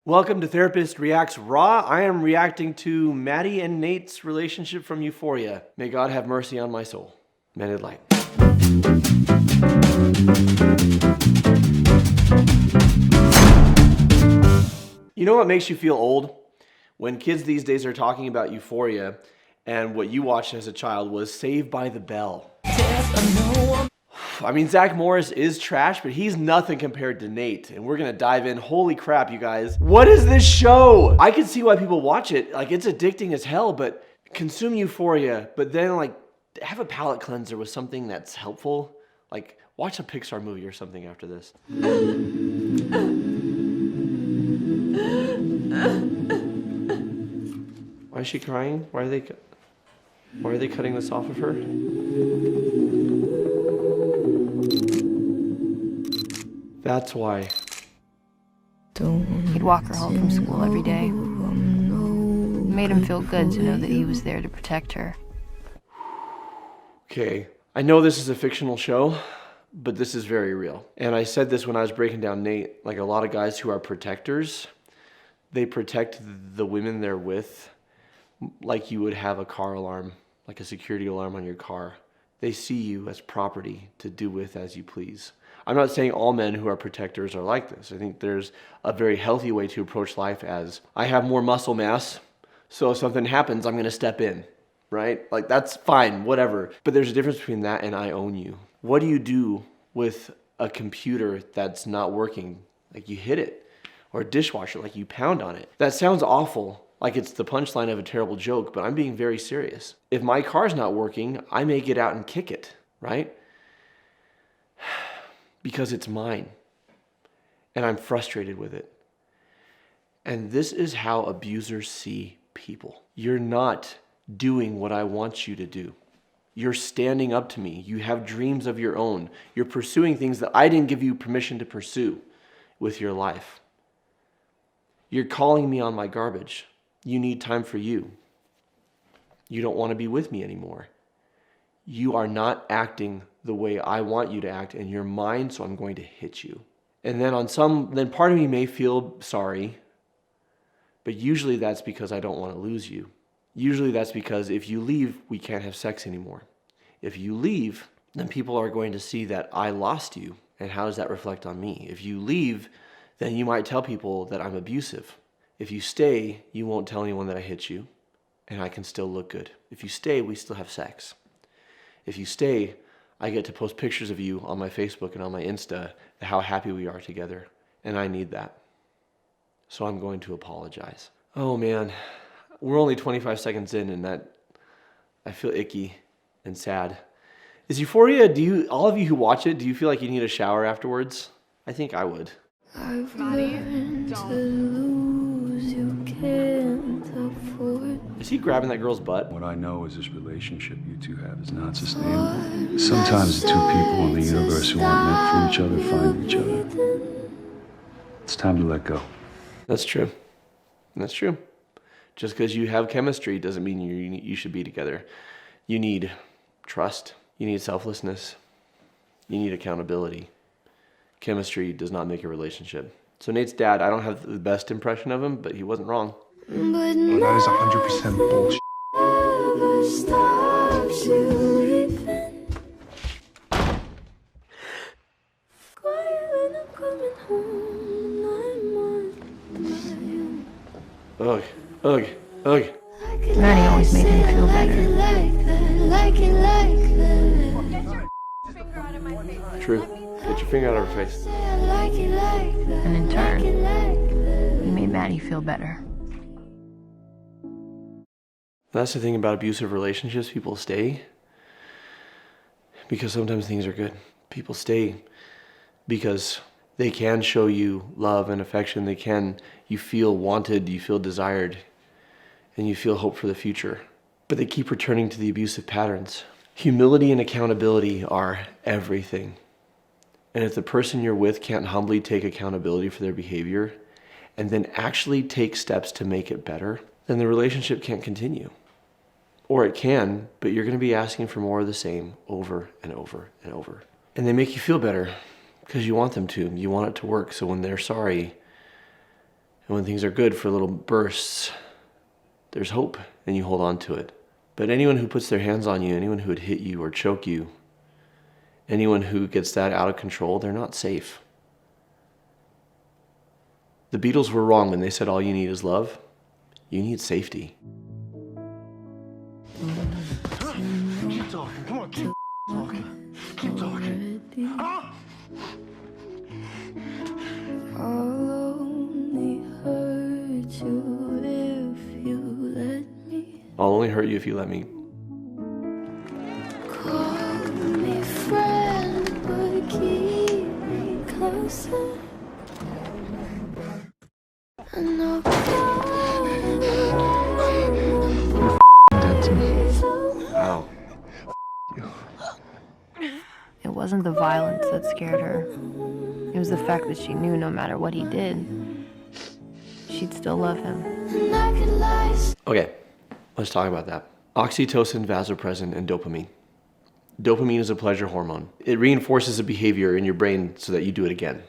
Welcome to Therapist Reacts Raw. I am reacting to Maddy and Nate's relationship from Euphoria. May God have mercy on my soul. Mended light. You know what makes you feel old? When kids these days are talking about Euphoria and what you watched as a child was Saved by the Bell. I mean, Zach Morris is trash, but he's nothing compared to Nate. And we're gonna dive in. Holy crap, you guys. What is this show? I can see why people watch it. Like, it's addicting as hell, but consume Euphoria, but then like have a palate cleanser with something that's helpful. Like, watch a Pixar movie or something after this. Why is she crying? Why are they cutting this off of her? That's why. He'd walk her home from school every day. It made him feel good to know that he was there to protect her. Okay, I know this is a fictional show, but this is very real. And I said this when I was breaking down Nate, like a lot of guys who are protectors, they protect the women they're with like you would have a car alarm, like a security alarm on your car. They see you as property to do with as you please. I'm not saying all men who are protectors are like this. I think there's a very healthy way to approach life as, I have more muscle mass, so if something happens, I'm gonna step in, right? Like, that's fine, whatever. But there's a difference between that and I own you. What do you do with a computer that's not working? Like, you hit it. Or a dishwasher, like you pound on it. That sounds awful, like it's the punchline of a terrible joke, but I'm being very serious. If my car's not working, I may get out and kick it, right? Because it's mine. And I'm frustrated with it. And this is how abusers see people. You're not doing what I want you to do. You're standing up to me. You have dreams of your own. You're pursuing things that I didn't give you permission to pursue with your life. You're calling me on my garbage. You need time for you. You don't want to be with me anymore. You are not acting the way I want you to act, and you're mine, so I'm going to hit you. And then part of me may feel sorry, but usually that's because I don't want to lose you. Usually that's because if you leave, we can't have sex anymore. If you leave, then people are going to see that I lost you, and how does that reflect on me? If you leave, then you might tell people that I'm abusive. If you stay, you won't tell anyone that I hit you, and I can still look good. If you stay, we still have sex. If you stay, I get to post pictures of you on my Facebook and on my Insta, how happy we are together, and I need that. So I'm going to apologize. Oh man, we're only 25 seconds in, and that I feel icky and sad. Is Euphoria, all of you who watch it, do you feel like you need a shower afterwards? I think I would. Maddy, Is he grabbing that girl's butt? What I know is this relationship you two have is not sustainable. Sometimes the two people in the universe who aren't meant for each other find each other. It's time to let go. That's true. That's true. Just because you have chemistry doesn't mean you should be together. You need trust. You need selflessness. You need accountability. Chemistry does not make a relationship. So Nate's dad, I don't have the best impression of him, but he wasn't wrong. Well, that is 100% bullshit. Ugh, ugh, ugh. Maddy always made him feel better. True. Get your finger out of her face. And in turn, he made Maddy feel better. That's the thing about abusive relationships. People stay because sometimes things are good. People stay because they can show you love and affection. You feel wanted, you feel desired, and you feel hope for the future. But they keep returning to the abusive patterns. Humility and accountability are everything. And if the person you're with can't humbly take accountability for their behavior and then actually take steps to make it better, then the relationship can't continue. Or it can, but you're going to be asking for more of the same over and over and over. And they make you feel better because you want them to. You want it to work. So when they're sorry And when things are good for little bursts, there's hope and you hold on to it. But anyone who puts their hands on you, anyone who would hit you or choke you, anyone who gets that out of control, they're not safe. The Beatles were wrong when they said all you need is love. You need safety. Keep talking. Come on, keep talking. Keep talking. Huh? I'll only hurt you if you let me. I'll only hurt you if you let me. Call me friend, but keep me closer. I know Dead to me. Wow. It wasn't the violence that scared her. It was the fact that she knew no matter what he did, she'd still love him. Okay, let's talk about that. Oxytocin, vasopressin, and dopamine. Dopamine is a pleasure hormone. It reinforces a behavior in your brain so that you do it again.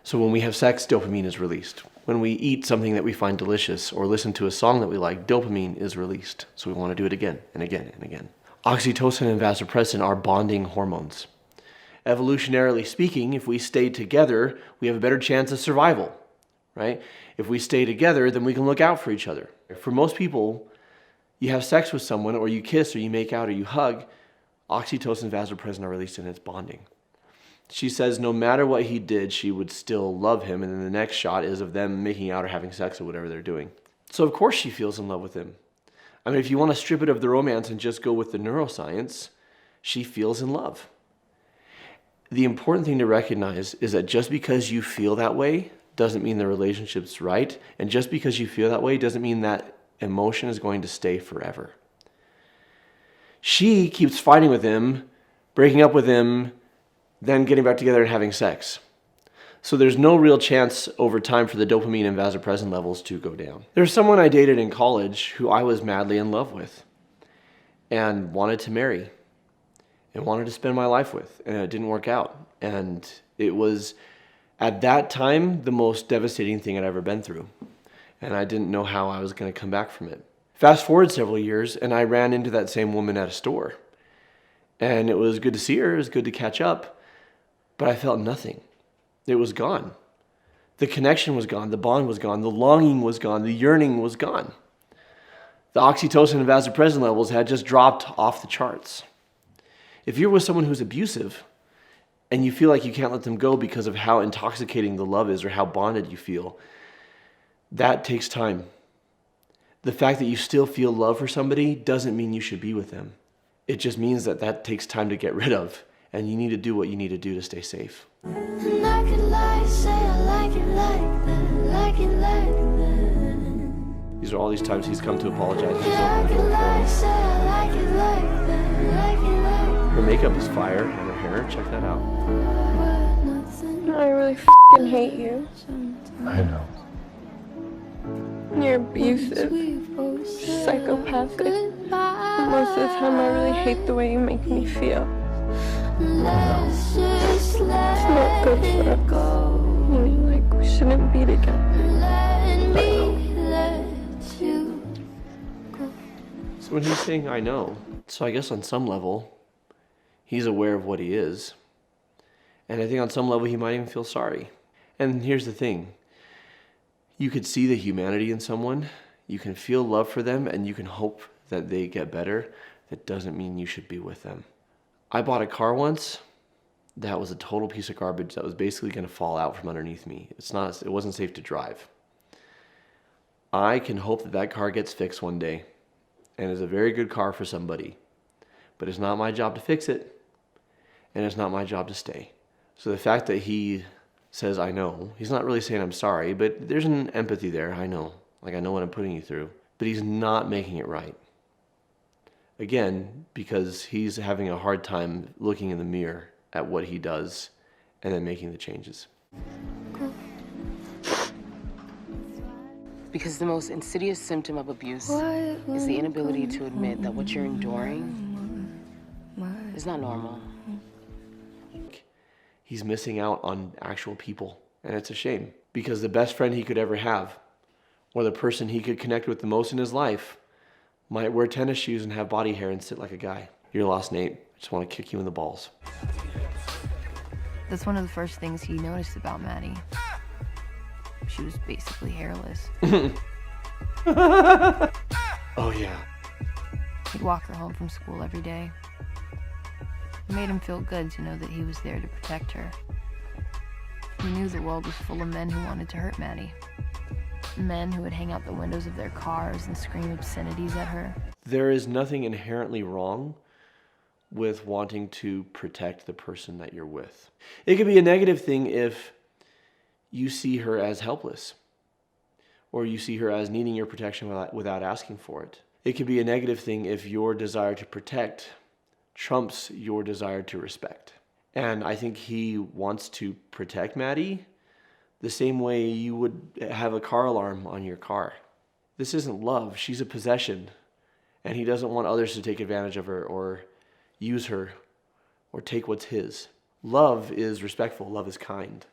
So when we have sex, dopamine is released. When we eat something that we find delicious or listen to a song that we like, dopamine is released. So we want to do it again and again and again. Oxytocin and vasopressin are bonding hormones. Evolutionarily speaking, if we stay together, we have a better chance of survival, right? If we stay together, then we can look out for each other. For most people, you have sex with someone or you kiss or you make out or you hug, oxytocin and vasopressin are released and it's bonding. She says no matter what he did, she would still love him. And then the next shot is of them making out or having sex or whatever they're doing. So of course she feels in love with him. I mean, if you want to strip it of the romance and just go with the neuroscience, she feels in love. The important thing to recognize is that just because you feel that way doesn't mean the relationship's right. And just because you feel that way doesn't mean that emotion is going to stay forever. She keeps fighting with him, breaking up with him, then getting back together and having sex. So there's no real chance over time for the dopamine and vasopressin levels to go down. There's someone I dated in college who I was madly in love with and wanted to marry and wanted to spend my life with, and it didn't work out. And it was, at that time, the most devastating thing I'd ever been through. And I didn't know how I was going to come back from it. Fast forward several years, and I ran into that same woman at a store. And it was good to see her, it was good to catch up, but I felt nothing. It was gone. The connection was gone, the bond was gone, the longing was gone, the yearning was gone. The oxytocin and vasopressin levels had just dropped off the charts. If you're with someone who's abusive and you feel like you can't let them go because of how intoxicating the love is or how bonded you feel, that takes time. The fact that you still feel love for somebody doesn't mean you should be with them. It just means that that takes time to get rid of, and you need to do what you need to do to stay safe. And I could lie, say I like it like that, like it like that. These are all these times he's come to apologize. Yeah, I could lie, say I like it like that, like it like that. Her makeup is fire, and her hair, check that out. I really f***ing hate you. I know. You're abusive, psychopathic. Most of the time I really hate the way you make me feel. Let's just It's not good for let it us. go. You know, like, we shouldn't be together. Let me let you go. So when he's saying, I know, so I guess on some level, he's aware of what he is. And I think on some level, he might even feel sorry. And here's the thing. You could see the humanity in someone, you can feel love for them, and you can hope that they get better. That doesn't mean you should be with them. I bought a car once that was a total piece of garbage that was basically going to fall out from underneath me. It wasn't safe to drive. I can hope that that car gets fixed one day and is a very good car for somebody. But it's not my job to fix it, and it's not my job to stay. So the fact that he says, I know, he's not really saying I'm sorry, but there's an empathy there, I know. Like I know what I'm putting you through. But he's not making it right. Again, because he's having a hard time looking in the mirror at what he does and then making the changes. Because the most insidious symptom of abuse is the inability to admit that what you're enduring is not normal. He's missing out on actual people, and it's a shame. Because the best friend he could ever have, or the person he could connect with the most in his life, might wear tennis shoes and have body hair and sit like a guy. You're lost, Nate. I just want to kick you in the balls. That's one of the first things he noticed about Maddy. She was basically hairless. Oh yeah. He'd walk her home from school every day. It made him feel good to know that he was there to protect her. He knew the world was full of men who wanted to hurt Maddy. Men who would hang out the windows of their cars and scream obscenities at her. There is nothing inherently wrong with wanting to protect the person that you're with. It could be a negative thing if you see her as helpless, or you see her as needing your protection without asking for it. It could be a negative thing if your desire to protect trumps your desire to respect. And I think he wants to protect Maddy the same way you would have a car alarm on your car. This isn't love, she's a possession. And he doesn't want others to take advantage of her or use her or take what's his. Love is respectful, love is kind.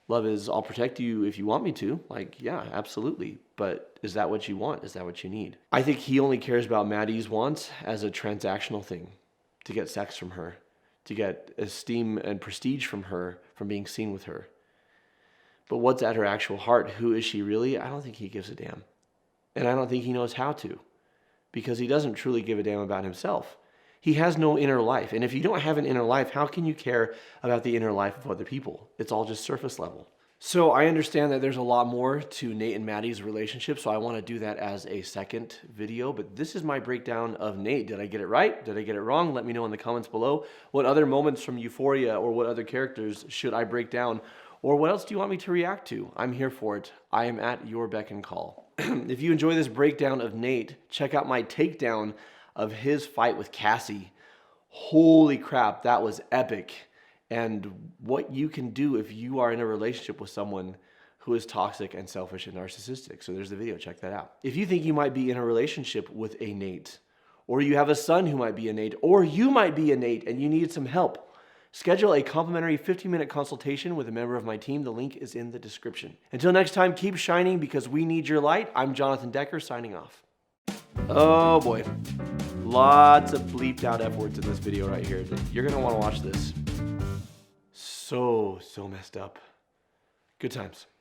Love is, I'll protect you if you want me to. Like, yeah, absolutely. But is that what you want? Is that what you need? I think he only cares about Maddy's wants as a transactional thing. To get sex from her. To get esteem and prestige from her, from being seen with her. But what's at her actual heart? Who is she really? I don't think he gives a damn. And I don't think he knows how to. Because he doesn't truly give a damn about himself. He has no inner life. And if you don't have an inner life, how can you care about the inner life of other people? It's all just surface level. So I understand that there's a lot more to Nate and Maddy's relationship, so I want to do that as a second video. But this is my breakdown of Nate. Did I get it right? Did I get it wrong? Let me know in the comments below. What other moments from Euphoria or what other characters should I break down? Or what else do you want me to react to? I'm here for it. I am at your beck and call. If you enjoy this breakdown of Nate, check out my takedown of his fight with Cassie. Holy crap, that was epic. And what you can do if you are in a relationship with someone who is toxic and selfish and narcissistic. So there's the video, check that out. If you think you might be in a relationship with a Nate, or you have a son who might be a Nate, or you might be a Nate and you need some help, schedule a complimentary 15-minute consultation with a member of my team. The link is in the description. Until next time, keep shining because we need your light. I'm Jonathan Decker signing off. Oh boy, lots of bleeped out F words in this video right here. You're gonna wanna watch this. So messed up. Good times.